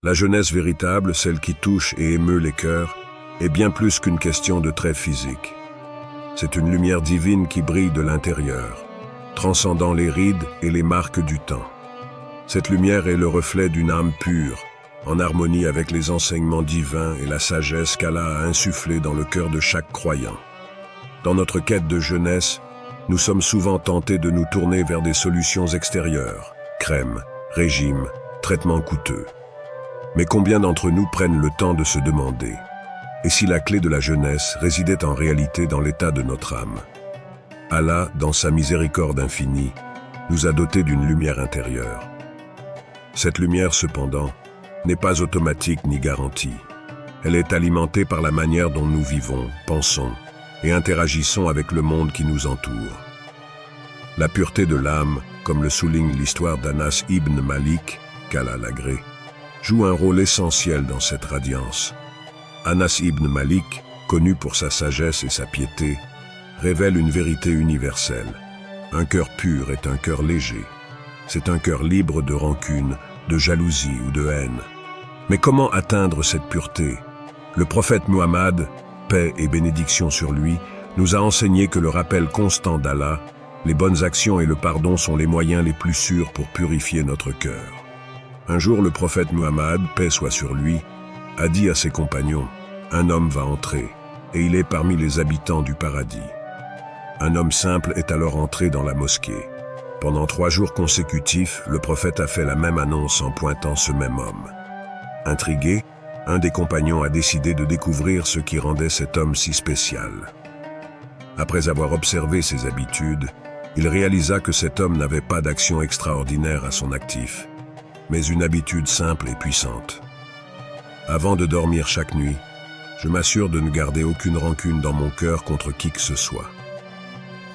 La jeunesse véritable, celle qui touche et émeut les cœurs, est bien plus qu'une question de traits physiques. C'est une lumière divine qui brille de l'intérieur, transcendant les rides et les marques du temps. Cette lumière est le reflet d'une âme pure, en harmonie avec les enseignements divins et la sagesse qu'Allah a insufflée dans le cœur de chaque croyant. Dans notre quête de jeunesse, nous sommes souvent tentés de nous tourner vers des solutions extérieures, crèmes, régimes, traitements coûteux. Mais combien d'entre nous prennent le temps de se demander « Et si la clé de la jeunesse résidait en réalité dans l'état de notre âme ?» Allah, dans sa miséricorde infinie, nous a dotés d'une lumière intérieure. Cette lumière, cependant, n'est pas automatique ni garantie. Elle est alimentée par la manière dont nous vivons, pensons et interagissons avec le monde qui nous entoure. La pureté de l'âme, comme le souligne l'histoire d'Anas ibn Malik, qu'Allah l'agrée, joue un rôle essentiel dans cette radiance. Anas ibn Malik, connu pour sa sagesse et sa piété, révèle une vérité universelle. Un cœur pur est un cœur léger. C'est un cœur libre de rancune, de jalousie ou de haine. Mais comment atteindre cette pureté? Le prophète Muhammad, paix et bénédiction sur lui, nous a enseigné que le rappel constant d'Allah, les bonnes actions et le pardon sont les moyens les plus sûrs pour purifier notre cœur. Un jour, le prophète Muhammad, paix soit sur lui, a dit à ses compagnons, « Un homme va entrer, et il est parmi les habitants du paradis. » Un homme simple est alors entré dans la mosquée. Pendant 3 jours consécutifs, le prophète a fait la même annonce en pointant ce même homme. Intrigué, un des compagnons a décidé de découvrir ce qui rendait cet homme si spécial. Après avoir observé ses habitudes, il réalisa que cet homme n'avait pas d'action extraordinaire à son actif, mais une habitude simple et puissante. Avant de dormir chaque nuit, je m'assure de ne garder aucune rancune dans mon cœur contre qui que ce soit.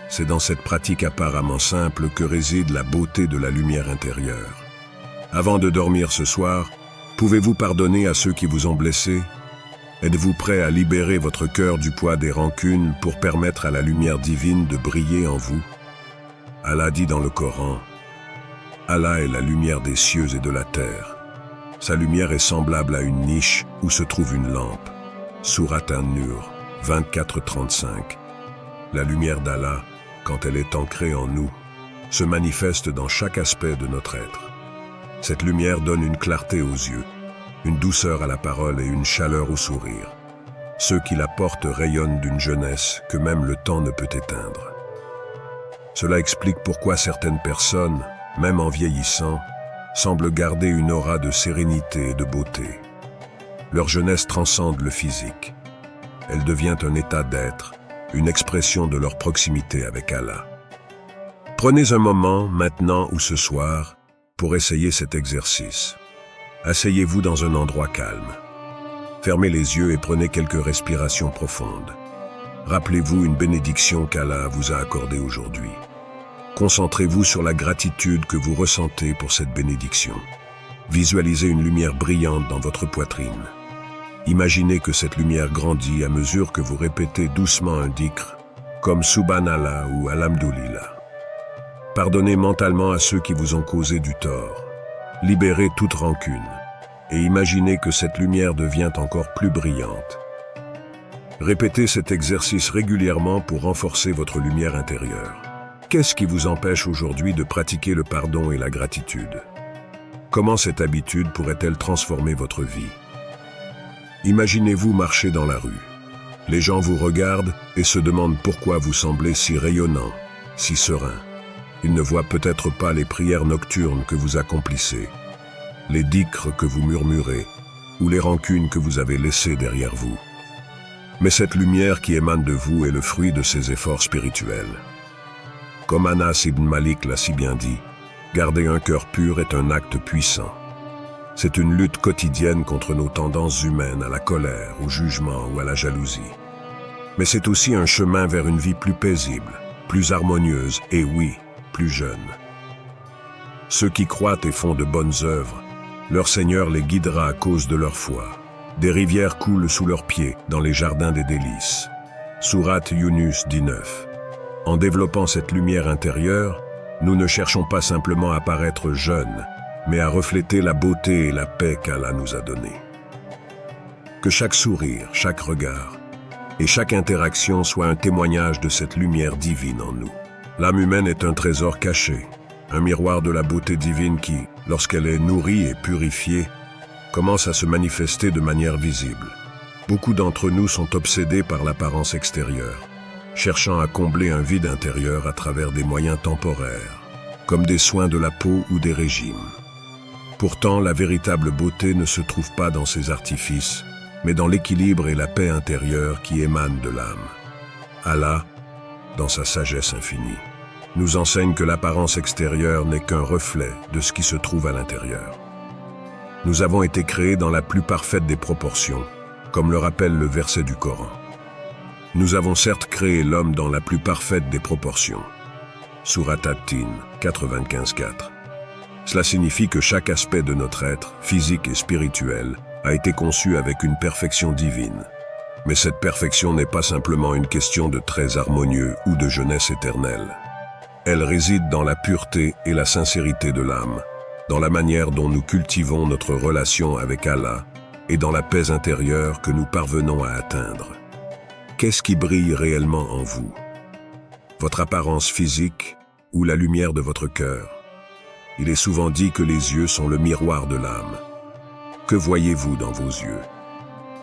C'est dans cette pratique apparemment simple que réside la beauté de la lumière intérieure. Avant de dormir ce soir, pouvez-vous pardonner à ceux qui vous ont blessé? Êtes-vous prêt à libérer votre cœur du poids des rancunes pour permettre à la lumière divine de briller en vous? Allah dit dans le Coran, « Allah est la lumière des cieux et de la terre. Sa lumière est semblable à une niche où se trouve une lampe. » Sourate An-Nur 24-35. La lumière d'Allah, quand elle est ancrée en nous, se manifeste dans chaque aspect de notre être. Cette lumière donne une clarté aux yeux, une douceur à la parole et une chaleur au sourire. Ceux qui la portent rayonnent d'une jeunesse que même le temps ne peut éteindre. Cela explique pourquoi certaines personnes, même en vieillissant, semblent garder une aura de sérénité et de beauté. Leur jeunesse transcende le physique. Elle devient un état d'être, une expression de leur proximité avec Allah. Prenez un moment, maintenant ou ce soir, pour essayer cet exercice. Asseyez-vous dans un endroit calme. Fermez les yeux et prenez quelques respirations profondes. Rappelez-vous une bénédiction qu'Allah vous a accordée aujourd'hui. Concentrez-vous sur la gratitude que vous ressentez pour cette bénédiction. Visualisez une lumière brillante dans votre poitrine. Imaginez que cette lumière grandit à mesure que vous répétez doucement un dhikr, comme Subhanallah ou Alhamdulillah. Pardonnez mentalement à ceux qui vous ont causé du tort. Libérez toute rancune et imaginez que cette lumière devient encore plus brillante. Répétez cet exercice régulièrement pour renforcer votre lumière intérieure. Qu'est-ce qui vous empêche aujourd'hui de pratiquer le pardon et la gratitude? Comment cette habitude pourrait-elle transformer votre vie? Imaginez-vous marcher dans la rue. Les gens vous regardent et se demandent pourquoi vous semblez si rayonnant, si serein. Ils ne voient peut-être pas les prières nocturnes que vous accomplissez, les dhikrs que vous murmurez, ou les rancunes que vous avez laissées derrière vous. Mais cette lumière qui émane de vous est le fruit de ces efforts spirituels. Comme Anas ibn Malik l'a si bien dit, garder un cœur pur est un acte puissant. C'est une lutte quotidienne contre nos tendances humaines à la colère, au jugement ou à la jalousie. Mais c'est aussi un chemin vers une vie plus paisible, plus harmonieuse et oui, plus jeune. Ceux qui croient et font de bonnes œuvres, leur Seigneur les guidera à cause de leur foi. Des rivières coulent sous leurs pieds dans les jardins des délices. Sourate Yunus 19. En développant cette lumière intérieure, nous ne cherchons pas simplement à paraître jeunes, mais à refléter la beauté et la paix qu'Allah nous a donnée. Que chaque sourire, chaque regard et chaque interaction soit un témoignage de cette lumière divine en nous. L'âme humaine est un trésor caché, un miroir de la beauté divine qui, lorsqu'elle est nourrie et purifiée, commence à se manifester de manière visible. Beaucoup d'entre nous sont obsédés par l'apparence extérieure, cherchant à combler un vide intérieur à travers des moyens temporaires, comme des soins de la peau ou des régimes. Pourtant, la véritable beauté ne se trouve pas dans ces artifices, mais dans l'équilibre et la paix intérieure qui émanent de l'âme. Allah, dans sa sagesse infinie, nous enseigne que l'apparence extérieure n'est qu'un reflet de ce qui se trouve à l'intérieur. Nous avons été créés dans la plus parfaite des proportions, comme le rappelle le verset du Coran. Nous avons certes créé l'homme dans la plus parfaite des proportions. Surat At-Tin 95:4. Cela signifie que chaque aspect de notre être, physique et spirituel, a été conçu avec une perfection divine. Mais cette perfection n'est pas simplement une question de traits harmonieux ou de jeunesse éternelle. Elle réside dans la pureté et la sincérité de l'âme, dans la manière dont nous cultivons notre relation avec Allah et dans la paix intérieure que nous parvenons à atteindre. Qu'est-ce qui brille réellement en vous? Votre apparence physique ou la lumière de votre cœur? Il est souvent dit que les yeux sont le miroir de l'âme. Que voyez-vous dans vos yeux?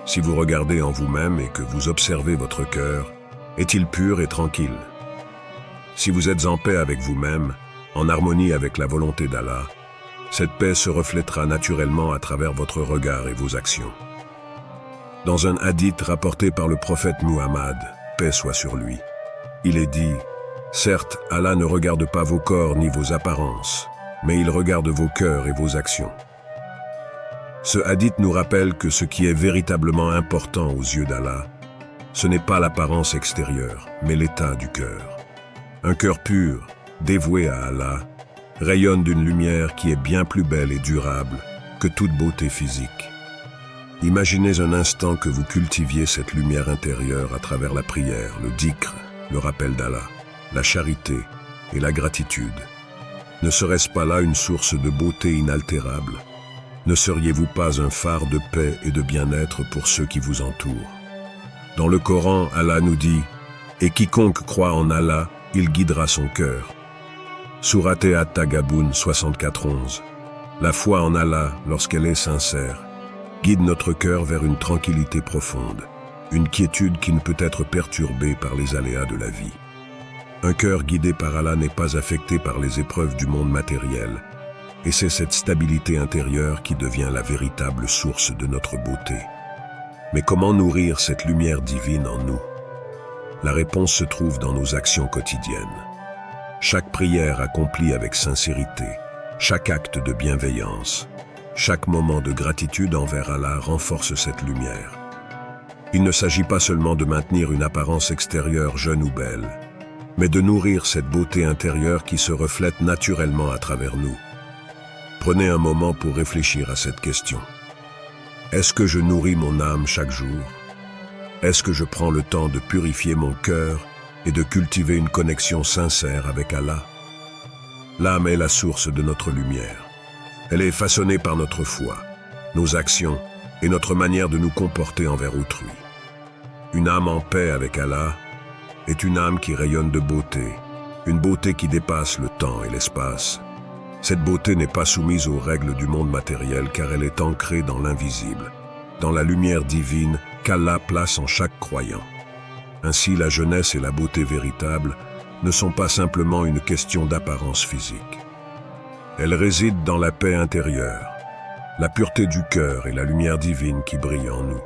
Si vous regardez en vous-même et que vous observez votre cœur, est-il pur et tranquille? Si vous êtes en paix avec vous-même, en harmonie avec la volonté d'Allah, cette paix se reflètera naturellement à travers votre regard et vos actions. Dans un hadith rapporté par le prophète Muhammad, paix soit sur lui, il est dit « Certes, Allah ne regarde pas vos corps ni vos apparences, mais il regarde vos cœurs et vos actions. » Ce hadith nous rappelle que ce qui est véritablement important aux yeux d'Allah, ce n'est pas l'apparence extérieure, mais l'état du cœur. Un cœur pur, dévoué à Allah, rayonne d'une lumière qui est bien plus belle et durable que toute beauté physique. Imaginez un instant que vous cultiviez cette lumière intérieure à travers la prière, le dhikr, le rappel d'Allah, la charité et la gratitude. Ne serait-ce pas là une source de beauté inaltérable? Ne seriez-vous pas un phare de paix et de bien-être pour ceux qui vous entourent? Dans le Coran, Allah nous dit « Et quiconque croit en Allah, il guidera son cœur. » Surat At-Taghabun 64:11. La foi en Allah, lorsqu'elle est sincère, guide notre cœur vers une tranquillité profonde, une quiétude qui ne peut être perturbée par les aléas de la vie. Un cœur guidé par Allah n'est pas affecté par les épreuves du monde matériel, et c'est cette stabilité intérieure qui devient la véritable source de notre beauté. Mais comment nourrir cette lumière divine en nous? La réponse se trouve dans nos actions quotidiennes. Chaque prière accomplie avec sincérité, chaque acte de bienveillance, chaque moment de gratitude envers Allah renforce cette lumière. Il ne s'agit pas seulement de maintenir une apparence extérieure jeune ou belle, mais de nourrir cette beauté intérieure qui se reflète naturellement à travers nous. Prenez un moment pour réfléchir à cette question. Est-ce que je nourris mon âme chaque jour? Est-ce que je prends le temps de purifier mon cœur et de cultiver une connexion sincère avec Allah? L'âme est la source de notre lumière. Elle est façonnée par notre foi, nos actions et notre manière de nous comporter envers autrui. Une âme en paix avec Allah est une âme qui rayonne de beauté, une beauté qui dépasse le temps et l'espace. Cette beauté n'est pas soumise aux règles du monde matériel car elle est ancrée dans l'invisible, dans la lumière divine qu'Allah place en chaque croyant. Ainsi, la jeunesse et la beauté véritable ne sont pas simplement une question d'apparence physique. Elles résident dans la paix intérieure, la pureté du cœur et la lumière divine qui brille en nous.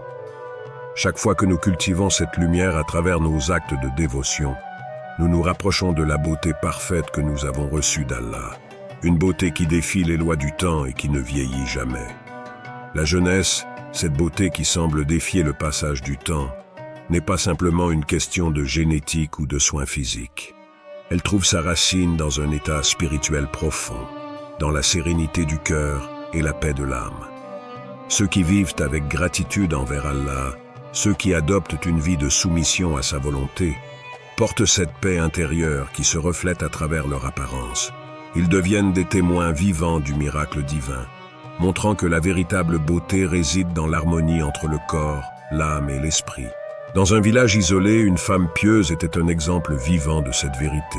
Chaque fois que nous cultivons cette lumière à travers nos actes de dévotion, nous nous rapprochons de la beauté parfaite que nous avons reçue d'Allah. Une beauté qui défie les lois du temps et qui ne vieillit jamais. La jeunesse, cette beauté qui semble défier le passage du temps, n'est pas simplement une question de génétique ou de soins physiques. Elle trouve sa racine dans un état spirituel profond, dans la sérénité du cœur et la paix de l'âme. Ceux qui vivent avec gratitude envers Allah, ceux qui adoptent une vie de soumission à sa volonté, portent cette paix intérieure qui se reflète à travers leur apparence, Ils deviennent des témoins vivants du miracle divin, montrant que la véritable beauté réside dans l'harmonie entre le corps, l'âme et l'esprit. Dans un village isolé, une femme pieuse était un exemple vivant de cette vérité.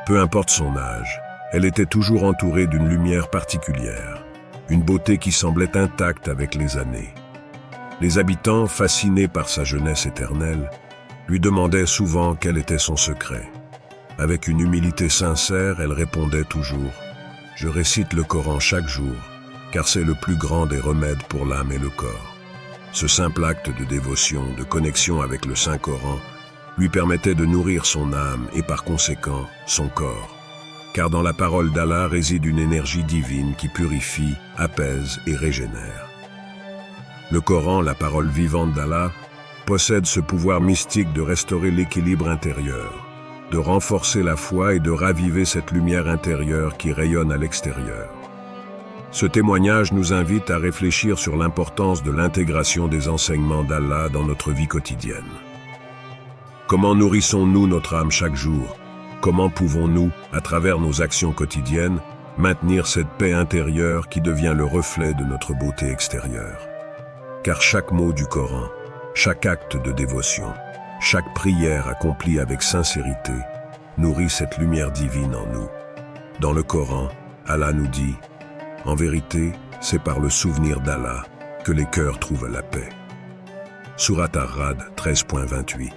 Peu importe son âge, elle était toujours entourée d'une lumière particulière, une beauté qui semblait intacte avec les années. Les habitants, fascinés par sa jeunesse éternelle, lui demandaient souvent quel était son secret. Avec une humilité sincère, elle répondait toujours « Je récite le Coran chaque jour, car c'est le plus grand des remèdes pour l'âme et le corps. » Ce simple acte de dévotion, de connexion avec le Saint-Coran, lui permettait de nourrir son âme et par conséquent son corps. Car dans la parole d'Allah réside une énergie divine qui purifie, apaise et régénère. Le Coran, la parole vivante d'Allah, possède ce pouvoir mystique de restaurer l'équilibre intérieur, de renforcer la foi et de raviver cette lumière intérieure qui rayonne à l'extérieur. Ce témoignage nous invite à réfléchir sur l'importance de l'intégration des enseignements d'Allah dans notre vie quotidienne. Comment nourrissons-nous notre âme chaque jour? Comment pouvons-nous, à travers nos actions quotidiennes, maintenir cette paix intérieure qui devient le reflet de notre beauté extérieure? Car chaque mot du Coran, chaque acte de dévotion, chaque prière accomplie avec sincérité nourrit cette lumière divine en nous. Dans le Coran, Allah nous dit « En vérité, c'est par le souvenir d'Allah que les cœurs trouvent la paix. » Sourate Ar-Ra'd 13.28.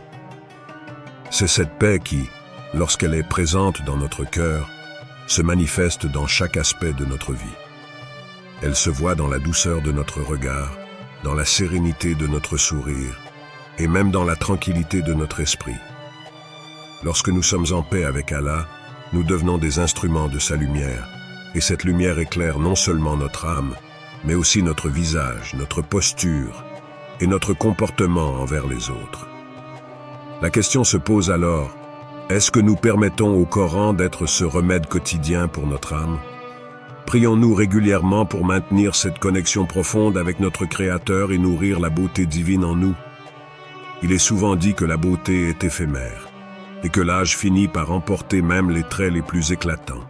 C'est cette paix qui, lorsqu'elle est présente dans notre cœur, se manifeste dans chaque aspect de notre vie. Elle se voit dans la douceur de notre regard, dans la sérénité de notre sourire, et même dans la tranquillité de notre esprit. Lorsque nous sommes en paix avec Allah, nous devenons des instruments de sa lumière, et cette lumière éclaire non seulement notre âme, mais aussi notre visage, notre posture et notre comportement envers les autres. La question se pose alors, est-ce que nous permettons au Coran d'être ce remède quotidien pour notre âme? Prions-nous régulièrement pour maintenir cette connexion profonde avec notre Créateur et nourrir la beauté divine en nous? Il est souvent dit que la beauté est éphémère et que l'âge finit par emporter même les traits les plus éclatants.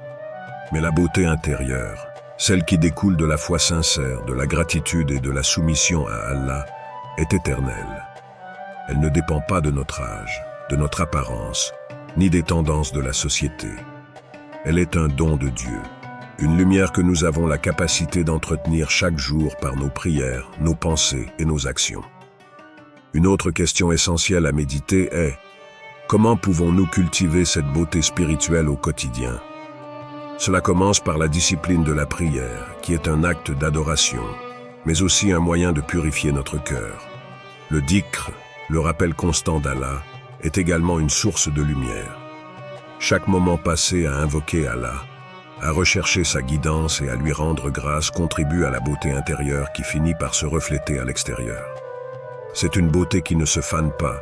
Mais la beauté intérieure, celle qui découle de la foi sincère, de la gratitude et de la soumission à Allah, est éternelle. Elle ne dépend pas de notre âge, de notre apparence, ni des tendances de la société. Elle est un don de Dieu, une lumière que nous avons la capacité d'entretenir chaque jour par nos prières, nos pensées et nos actions. Une autre question essentielle à méditer est « Comment pouvons-nous cultiver cette beauté spirituelle au quotidien ?» Cela commence par la discipline de la prière, qui est un acte d'adoration, mais aussi un moyen de purifier notre cœur. Le dhikr, le rappel constant d'Allah, est également une source de lumière. Chaque moment passé à invoquer Allah, à rechercher sa guidance et à lui rendre grâce contribue à la beauté intérieure qui finit par se refléter à l'extérieur. C'est une beauté qui ne se fane pas,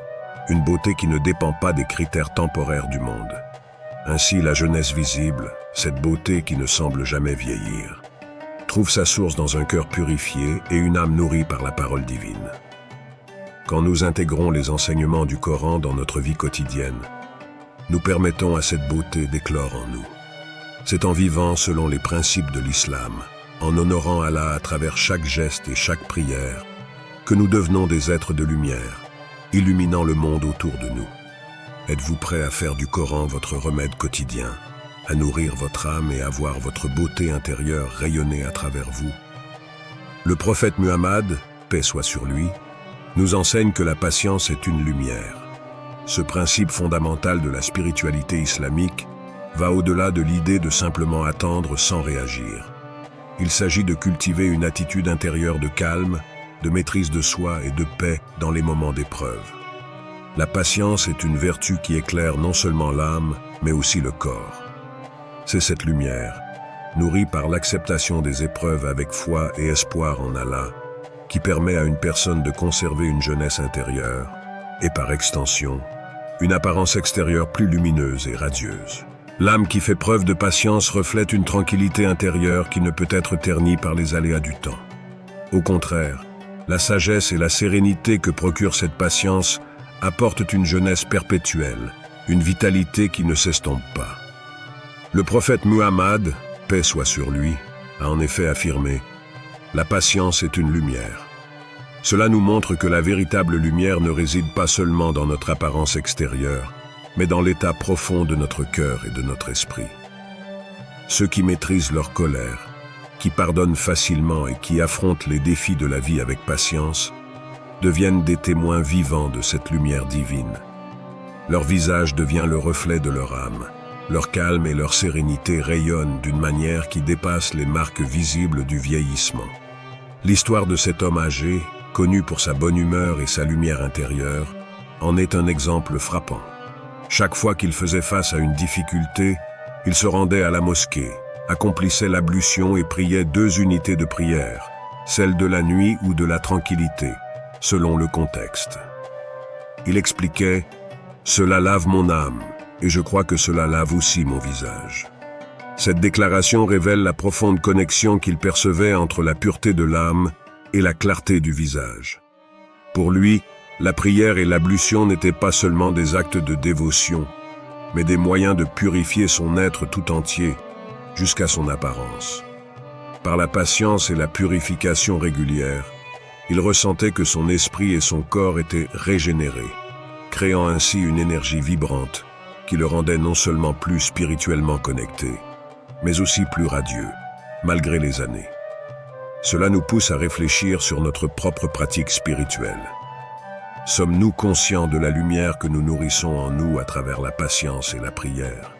une beauté qui ne dépend pas des critères temporaires du monde. Ainsi, la jeunesse visible, cette beauté qui ne semble jamais vieillir, trouve sa source dans un cœur purifié et une âme nourrie par la parole divine. Quand nous intégrons les enseignements du Coran dans notre vie quotidienne, nous permettons à cette beauté d'éclore en nous. C'est en vivant selon les principes de l'islam, en honorant Allah à travers chaque geste et chaque prière, que nous devenons des êtres de lumière, illuminant le monde autour de nous. Êtes-vous prêt à faire du Coran votre remède quotidien, à nourrir votre âme et à voir votre beauté intérieure rayonner à travers vous? Le prophète Muhammad, paix soit sur lui, nous enseigne que la patience est une lumière. Ce principe fondamental de la spiritualité islamique va au-delà de l'idée de simplement attendre sans réagir. Il s'agit de cultiver une attitude intérieure de calme, de maîtrise de soi et de paix dans les moments d'épreuve. La patience est une vertu qui éclaire non seulement l'âme, mais aussi le corps. C'est cette lumière, nourrie par l'acceptation des épreuves avec foi et espoir en Allah, qui permet à une personne de conserver une jeunesse intérieure et, par extension, une apparence extérieure plus lumineuse et radieuse. L'âme qui fait preuve de patience reflète une tranquillité intérieure qui ne peut être ternie par les aléas du temps. Au contraire, la sagesse et la sérénité que procure cette patience apportent une jeunesse perpétuelle, une vitalité qui ne s'estompe pas. Le prophète Muhammad, paix soit sur lui, a en effet affirmé « La patience est une lumière ». Cela nous montre que la véritable lumière ne réside pas seulement dans notre apparence extérieure, mais dans l'état profond de notre cœur et de notre esprit. Ceux qui maîtrisent leur colère, qui pardonnent facilement et qui affrontent les défis de la vie avec patience, deviennent des témoins vivants de cette lumière divine. Leur visage devient le reflet de leur âme. Leur calme et leur sérénité rayonnent d'une manière qui dépasse les marques visibles du vieillissement. L'histoire de cet homme âgé, connu pour sa bonne humeur et sa lumière intérieure, en est un exemple frappant. Chaque fois qu'il faisait face à une difficulté, il se rendait à la mosquée, accomplissait l'ablution et priait 2 unités de prière, celle de la nuit ou de la tranquillité, selon le contexte. Il expliquait « Cela lave mon âme, et je crois que cela lave aussi mon visage ». Cette déclaration révèle la profonde connexion qu'il percevait entre la pureté de l'âme et la clarté du visage. Pour lui, la prière et l'ablution n'étaient pas seulement des actes de dévotion, mais des moyens de purifier son être tout entier, jusqu'à son apparence. Par la patience et la purification régulière, il ressentait que son esprit et son corps étaient régénérés, créant ainsi une énergie vibrante qui le rendait non seulement plus spirituellement connecté, mais aussi plus radieux, malgré les années. Cela nous pousse à réfléchir sur notre propre pratique spirituelle. Sommes-nous conscients de la lumière que nous nourrissons en nous à travers la patience et la prière?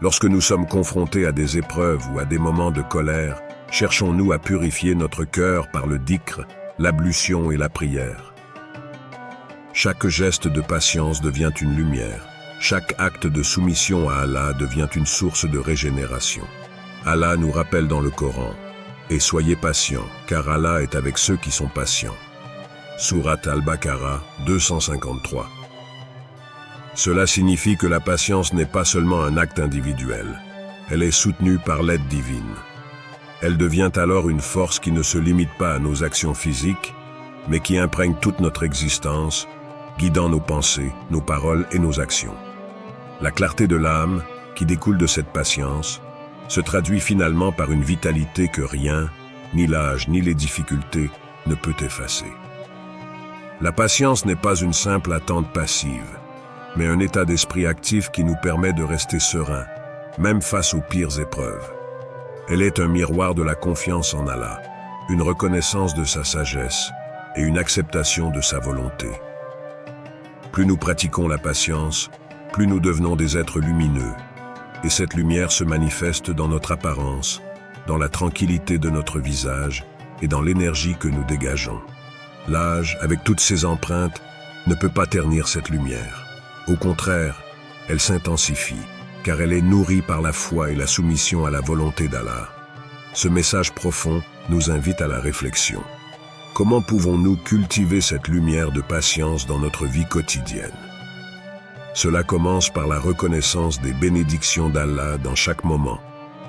Lorsque nous sommes confrontés à des épreuves ou à des moments de colère, cherchons-nous à purifier notre cœur par le dhikr, l'ablution et la prière? Chaque geste de patience devient une lumière. Chaque acte de soumission à Allah devient une source de régénération. Allah nous rappelle dans le Coran « Et soyez patients, car Allah est avec ceux qui sont patients ». Sourate Al-Baqarah 253. Cela signifie que la patience n'est pas seulement un acte individuel, elle est soutenue par l'aide divine. Elle devient alors une force qui ne se limite pas à nos actions physiques, mais qui imprègne toute notre existence, guidant nos pensées, nos paroles et nos actions. La clarté de l'âme, qui découle de cette patience, se traduit finalement par une vitalité que rien, ni l'âge, ni les difficultés, ne peut effacer. La patience n'est pas une simple attente passive, mais un état d'esprit actif qui nous permet de rester serein, même face aux pires épreuves. Elle est un miroir de la confiance en Allah, une reconnaissance de sa sagesse et une acceptation de sa volonté. Plus nous pratiquons la patience, plus nous devenons des êtres lumineux, et cette lumière se manifeste dans notre apparence, dans la tranquillité de notre visage et dans l'énergie que nous dégageons. L'âge, avec toutes ses empreintes, ne peut pas ternir cette lumière. Au contraire, elle s'intensifie, car elle est nourrie par la foi et la soumission à la volonté d'Allah. Ce message profond nous invite à la réflexion. Comment pouvons-nous cultiver cette lumière de patience dans notre vie quotidienne? Cela commence par la reconnaissance des bénédictions d'Allah dans chaque moment,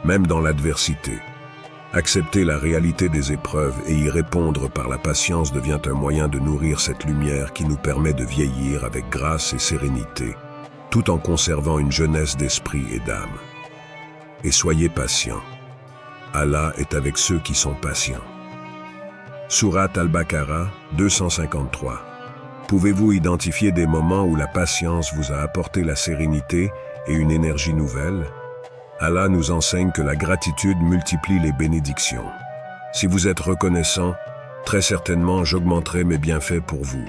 même dans l'adversité. Accepter la réalité des épreuves et y répondre par la patience devient un moyen de nourrir cette lumière qui nous permet de vieillir avec grâce et sérénité, tout en conservant une jeunesse d'esprit et d'âme. Et soyez patients. Allah est avec ceux qui sont patients. Sourate Al-Baqarah 253. Pouvez-vous identifier des moments où la patience vous a apporté la sérénité et une énergie nouvelle? Allah nous enseigne que la gratitude multiplie les bénédictions. Si vous êtes reconnaissant, très certainement j'augmenterai mes bienfaits pour vous.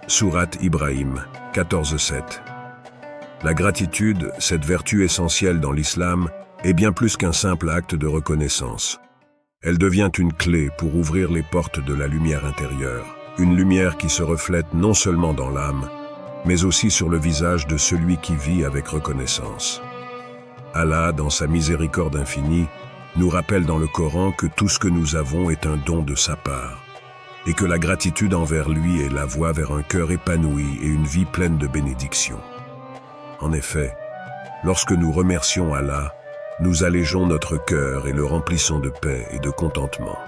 Sourate Ibrahim 14:7. La gratitude, cette vertu essentielle dans l'islam, est bien plus qu'un simple acte de reconnaissance. Elle devient une clé pour ouvrir les portes de la lumière intérieure, une lumière qui se reflète non seulement dans l'âme, mais aussi sur le visage de celui qui vit avec reconnaissance. Allah, dans sa miséricorde infinie, nous rappelle dans le Coran que tout ce que nous avons est un don de sa part, et que la gratitude envers lui est la voie vers un cœur épanoui et une vie pleine de bénédictions. En effet, lorsque nous remercions Allah, nous allégeons notre cœur et le remplissons de paix et de contentement.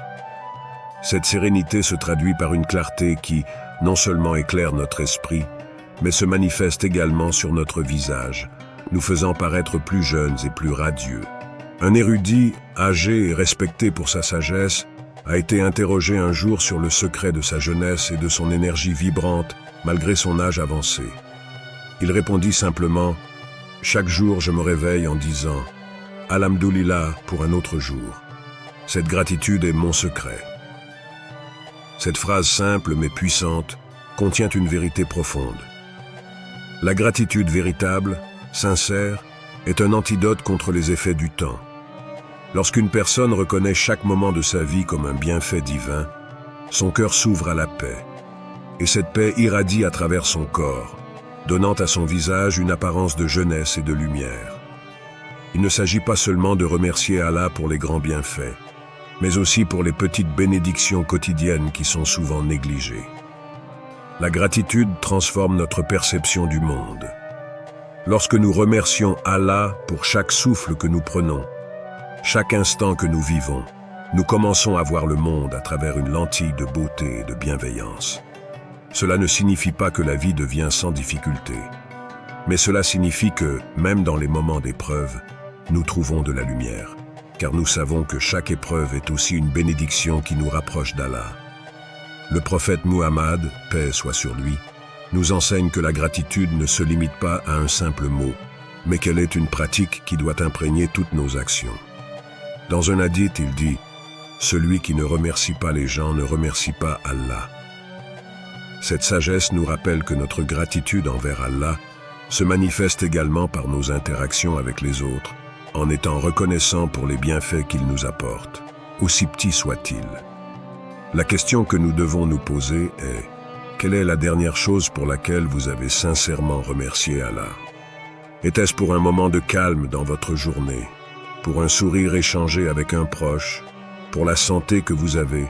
Cette sérénité se traduit par une clarté qui, non seulement éclaire notre esprit, mais se manifeste également sur notre visage, nous faisant paraître plus jeunes et plus radieux. Un érudit, âgé et respecté pour sa sagesse, a été interrogé un jour sur le secret de sa jeunesse et de son énergie vibrante malgré son âge avancé. Il répondit simplement « Chaque jour je me réveille en disant « Alhamdoulilah pour un autre jour ». Cette gratitude est mon secret. Cette phrase simple mais puissante contient une vérité profonde. La gratitude véritable, sincère, est un antidote contre les effets du temps. Lorsqu'une personne reconnaît chaque moment de sa vie comme un bienfait divin, son cœur s'ouvre à la paix. Et cette paix irradie à travers son corps, donnant à son visage une apparence de jeunesse et de lumière. Il ne s'agit pas seulement de remercier Allah pour les grands bienfaits, mais aussi pour les petites bénédictions quotidiennes qui sont souvent négligées. La gratitude transforme notre perception du monde. Lorsque nous remercions Allah pour chaque souffle que nous prenons, chaque instant que nous vivons, nous commençons à voir le monde à travers une lentille de beauté et de bienveillance. Cela ne signifie pas que la vie devient sans difficulté, mais cela signifie que, même dans les moments d'épreuve, nous trouvons de la lumière, car nous savons que chaque épreuve est aussi une bénédiction qui nous rapproche d'Allah. Le prophète Muhammad, paix soit sur lui, nous enseigne que la gratitude ne se limite pas à un simple mot, mais qu'elle est une pratique qui doit imprégner toutes nos actions. Dans un hadith, il dit « Celui qui ne remercie pas les gens ne remercie pas Allah ». Cette sagesse nous rappelle que notre gratitude envers Allah se manifeste également par nos interactions avec les autres, en étant reconnaissants pour les bienfaits qu'ils nous apportent, aussi petits soient-ils. La question que nous devons nous poser est « Quelle est la dernière chose pour laquelle vous avez sincèrement remercié Allah ?» Était-ce pour un moment de calme dans votre journée, pour un sourire échangé avec un proche, pour la santé que vous avez,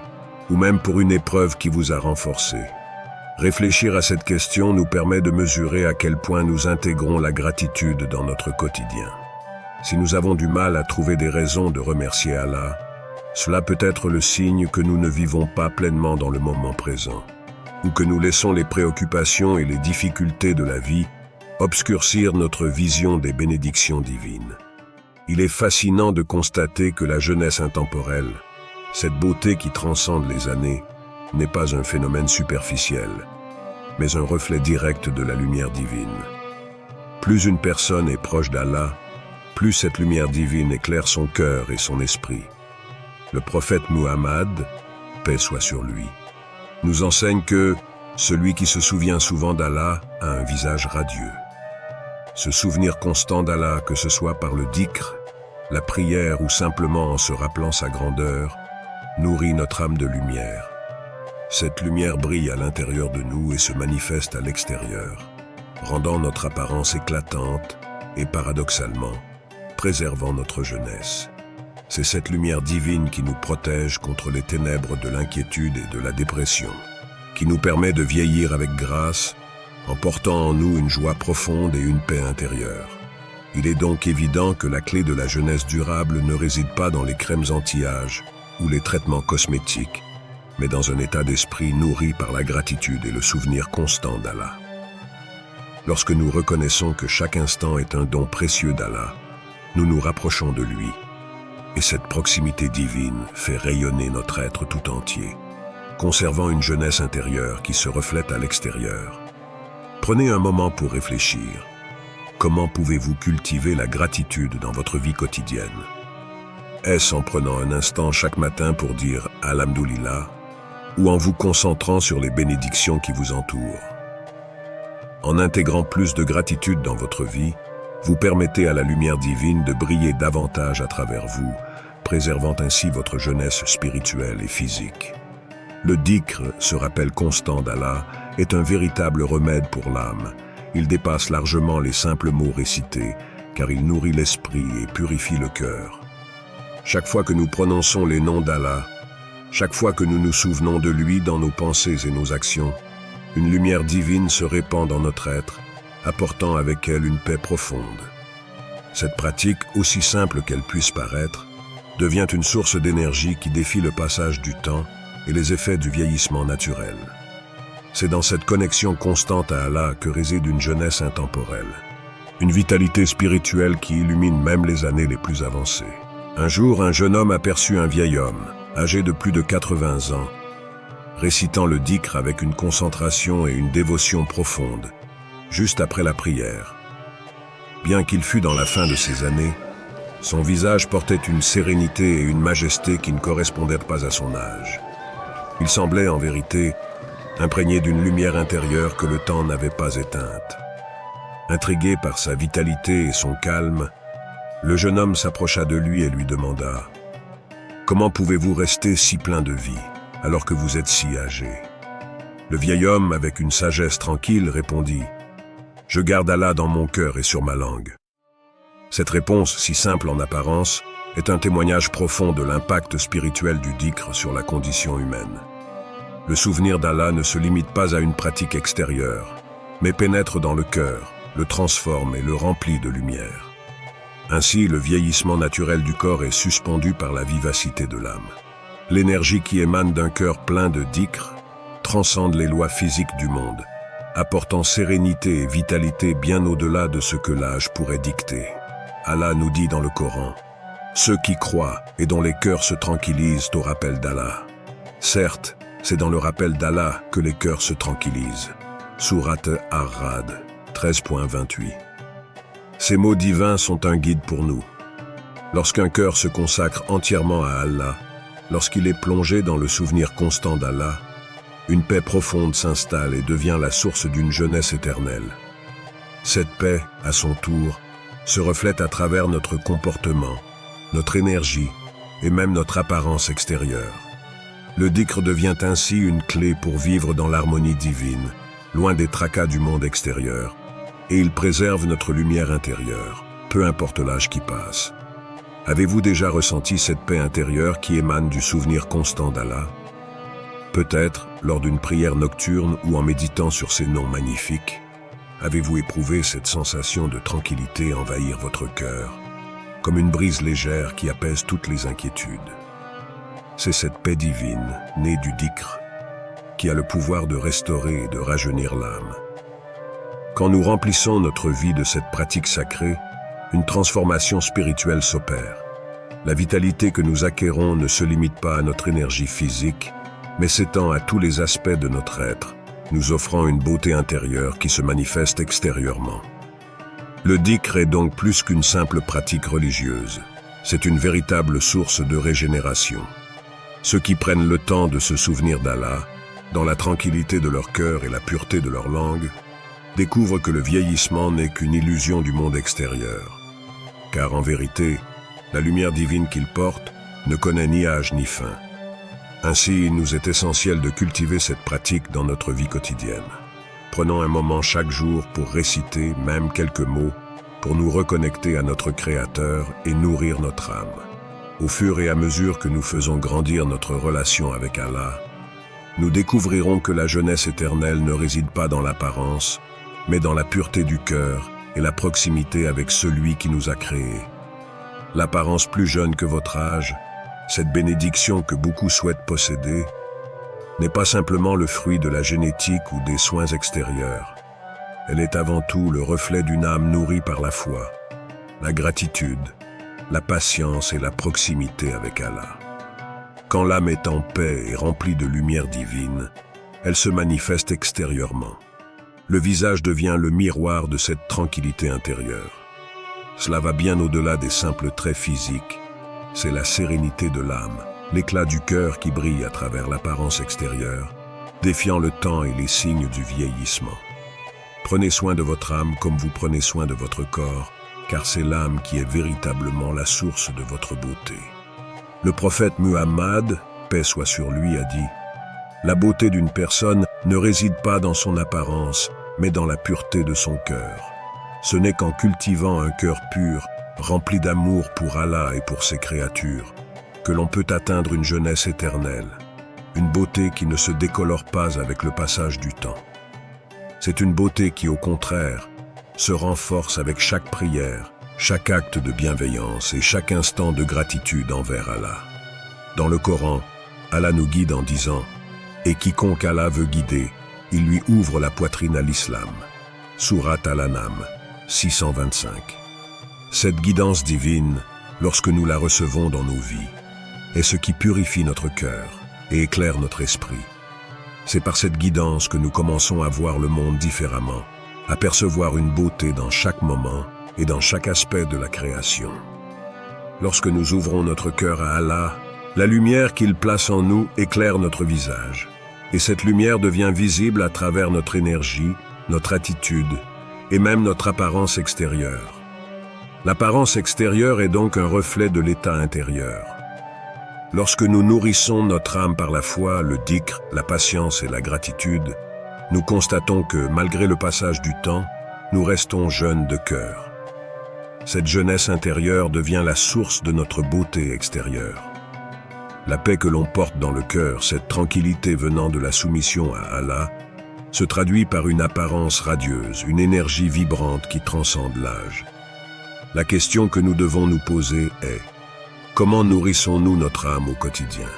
ou même pour une épreuve qui vous a renforcé? Réfléchir à cette question nous permet de mesurer à quel point nous intégrons la gratitude dans notre quotidien. Si nous avons du mal à trouver des raisons de remercier Allah, cela peut être le signe que nous ne vivons pas pleinement dans le moment présent, ou que nous laissons les préoccupations et les difficultés de la vie obscurcir notre vision des bénédictions divines. Il est fascinant de constater que la jeunesse intemporelle, cette beauté qui transcende les années, n'est pas un phénomène superficiel, mais un reflet direct de la lumière divine. Plus une personne est proche d'Allah, plus cette lumière divine éclaire son cœur et son esprit. Le prophète Muhammad, paix soit sur lui, nous enseigne que celui qui se souvient souvent d'Allah a un visage radieux. Ce souvenir constant d'Allah, que ce soit par le dhikr, la prière ou simplement en se rappelant sa grandeur, nourrit notre âme de lumière. Cette lumière brille à l'intérieur de nous et se manifeste à l'extérieur, rendant notre apparence éclatante et paradoxalement, préservant notre jeunesse. C'est cette lumière divine qui nous protège contre les ténèbres de l'inquiétude et de la dépression, qui nous permet de vieillir avec grâce, en portant en nous une joie profonde et une paix intérieure. Il est donc évident que la clé de la jeunesse durable ne réside pas dans les crèmes anti-âge ou les traitements cosmétiques, mais dans un état d'esprit nourri par la gratitude et le souvenir constant d'Allah. Lorsque nous reconnaissons que chaque instant est un don précieux d'Allah, nous nous rapprochons de lui, et cette proximité divine fait rayonner notre être tout entier, conservant une jeunesse intérieure qui se reflète à l'extérieur. Prenez un moment pour réfléchir. Comment pouvez-vous cultiver la gratitude dans votre vie quotidienne? Est-ce en prenant un instant chaque matin pour dire « Alhamdoulilah » ou en vous concentrant sur les bénédictions qui vous entourent? En intégrant plus de gratitude dans votre vie, vous permettez à la lumière divine de briller davantage à travers vous, préservant ainsi votre jeunesse spirituelle et physique. Le dhikr, ce rappel constant d'Allah, est un véritable remède pour l'âme. Il dépasse largement les simples mots récités, car il nourrit l'esprit et purifie le cœur. Chaque fois que nous prononçons les noms d'Allah, chaque fois que nous nous souvenons de lui dans nos pensées et nos actions, une lumière divine se répand dans notre être, apportant avec elle une paix profonde. Cette pratique, aussi simple qu'elle puisse paraître, devient une source d'énergie qui défie le passage du temps et les effets du vieillissement naturel. C'est dans cette connexion constante à Allah que réside une jeunesse intemporelle. Une vitalité spirituelle qui illumine même les années les plus avancées. Un jour, un jeune homme aperçut un vieil homme, âgé de plus de 80 ans, récitant le dhikr avec une concentration et une dévotion profonde, juste après la prière. Bien qu'il fût dans la fin de ses années, son visage portait une sérénité et une majesté qui ne correspondaient pas à son âge. Il semblait, en vérité, imprégné d'une lumière intérieure que le temps n'avait pas éteinte. Intrigué par sa vitalité et son calme, le jeune homme s'approcha de lui et lui demanda « Comment pouvez-vous rester si plein de vie, alors que vous êtes si âgé ?» Le vieil homme, avec une sagesse tranquille, répondit « Je garde Allah dans mon cœur et sur ma langue. » Cette réponse, si simple en apparence, est un témoignage profond de l'impact spirituel du dhikr sur la condition humaine. Le souvenir d'Allah ne se limite pas à une pratique extérieure, mais pénètre dans le cœur, le transforme et le remplit de lumière. Ainsi, le vieillissement naturel du corps est suspendu par la vivacité de l'âme. L'énergie qui émane d'un cœur plein de dhikr transcende les lois physiques du monde, apportant sérénité et vitalité bien au-delà de ce que l'âge pourrait dicter. Allah nous dit dans le Coran « Ceux qui croient et dont les cœurs se tranquillisent au rappel d'Allah. » Certes, c'est dans le rappel d'Allah que les cœurs se tranquillisent. Sourate Ar-Ra'd 13.28. Ces mots divins sont un guide pour nous. Lorsqu'un cœur se consacre entièrement à Allah, lorsqu'il est plongé dans le souvenir constant d'Allah, une paix profonde s'installe et devient la source d'une jeunesse éternelle. Cette paix, à son tour, se reflète à travers notre comportement, notre énergie et même notre apparence extérieure. Le dhikr devient ainsi une clé pour vivre dans l'harmonie divine, loin des tracas du monde extérieur, et il préserve notre lumière intérieure, peu importe l'âge qui passe. Avez-vous déjà ressenti cette paix intérieure qui émane du souvenir constant d'Allah? Peut-être, lors d'une prière nocturne ou en méditant sur ces noms magnifiques, avez-vous éprouvé cette sensation de tranquillité envahir votre cœur, comme une brise légère qui apaise toutes les inquiétudes? C'est cette paix divine, née du dhikr, qui a le pouvoir de restaurer et de rajeunir l'âme. Quand nous remplissons notre vie de cette pratique sacrée, une transformation spirituelle s'opère. La vitalité que nous acquérons ne se limite pas à notre énergie physique, mais s'étend à tous les aspects de notre être, nous offrant une beauté intérieure qui se manifeste extérieurement. Le dhikr est donc plus qu'une simple pratique religieuse. C'est une véritable source de régénération. Ceux qui prennent le temps de se souvenir d'Allah, dans la tranquillité de leur cœur et la pureté de leur langue, découvrent que le vieillissement n'est qu'une illusion du monde extérieur. Car en vérité, la lumière divine qu'ils portent ne connaît ni âge ni fin. Ainsi, il nous est essentiel de cultiver cette pratique dans notre vie quotidienne. Prenons un moment chaque jour pour réciter même quelques mots, pour nous reconnecter à notre Créateur et nourrir notre âme. Au fur et à mesure que nous faisons grandir notre relation avec Allah, nous découvrirons que la jeunesse éternelle ne réside pas dans l'apparence, mais dans la pureté du cœur et la proximité avec celui qui nous a créés. L'apparence plus jeune que votre âge, cette bénédiction que beaucoup souhaitent posséder, n'est pas simplement le fruit de la génétique ou des soins extérieurs. Elle est avant tout le reflet d'une âme nourrie par la foi, la gratitude, la patience et la proximité avec Allah. Quand l'âme est en paix et remplie de lumière divine, elle se manifeste extérieurement. Le visage devient le miroir de cette tranquillité intérieure. Cela va bien au-delà des simples traits physiques. C'est la sérénité de l'âme, l'éclat du cœur qui brille à travers l'apparence extérieure, défiant le temps et les signes du vieillissement. Prenez soin de votre âme comme vous prenez soin de votre corps, car c'est l'âme qui est véritablement la source de votre beauté. Le prophète Muhammad, paix soit sur lui, a dit « La beauté d'une personne ne réside pas dans son apparence, mais dans la pureté de son cœur. Ce n'est qu'en cultivant un cœur pur, rempli d'amour pour Allah et pour ses créatures, que l'on peut atteindre une jeunesse éternelle, une beauté qui ne se décolore pas avec le passage du temps. C'est une beauté qui, au contraire, se renforce avec chaque prière, chaque acte de bienveillance et chaque instant de gratitude envers Allah. Dans le Coran, Allah nous guide en disant « Et quiconque Allah veut guider, il lui ouvre la poitrine à l'islam. » Sourate Al-An'am 625. Cette guidance divine, lorsque nous la recevons dans nos vies, est ce qui purifie notre cœur et éclaire notre esprit. C'est par cette guidance que nous commençons à voir le monde différemment, à percevoir une beauté dans chaque moment et dans chaque aspect de la création. Lorsque nous ouvrons notre cœur à Allah, la lumière qu'il place en nous éclaire notre visage. Et cette lumière devient visible à travers notre énergie, notre attitude et même notre apparence extérieure. L'apparence extérieure est donc un reflet de l'état intérieur. Lorsque nous nourrissons notre âme par la foi, le dhikr, la patience et la gratitude, nous constatons que, malgré le passage du temps, nous restons jeunes de cœur. Cette jeunesse intérieure devient la source de notre beauté extérieure. La paix que l'on porte dans le cœur, cette tranquillité venant de la soumission à Allah, se traduit par une apparence radieuse, une énergie vibrante qui transcende l'âge. La question que nous devons nous poser est: comment nourrissons-nous notre âme au quotidien?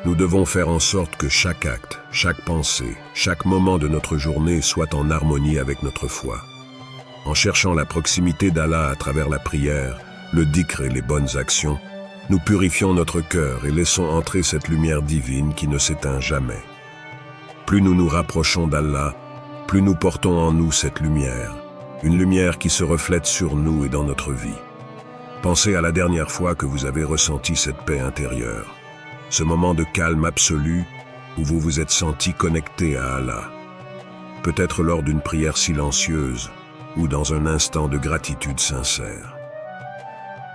Nous devons faire en sorte que chaque acte, chaque pensée, chaque moment de notre journée soit en harmonie avec notre foi. En cherchant la proximité d'Allah à travers la prière, le dhikr et les bonnes actions, nous purifions notre cœur et laissons entrer cette lumière divine qui ne s'éteint jamais. Plus nous nous rapprochons d'Allah, plus nous portons en nous cette lumière, une lumière qui se reflète sur nous et dans notre vie. Pensez à la dernière fois que vous avez ressenti cette paix intérieure, ce moment de calme absolu où vous vous êtes senti connecté à Allah. Peut-être lors d'une prière silencieuse ou dans un instant de gratitude sincère.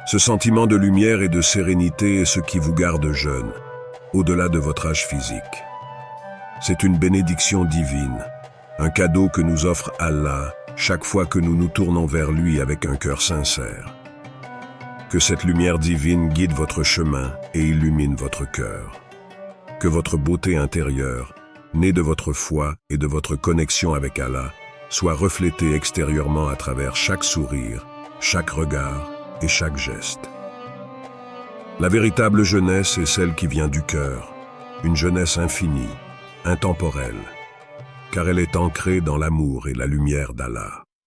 Ce sentiment de lumière et de sérénité est ce qui vous garde jeune, au-delà de votre âge physique. C'est une bénédiction divine, un cadeau que nous offre Allah chaque fois que nous nous tournons vers lui avec un cœur sincère. Que cette lumière divine guide votre chemin et illumine votre cœur. Que votre beauté intérieure, née de votre foi et de votre connexion avec Allah, soit reflétée extérieurement à travers chaque sourire, chaque regard et chaque geste. La véritable jeunesse est celle qui vient du cœur, une jeunesse infinie, intemporelle, car elle est ancrée dans l'amour et la lumière d'Allah.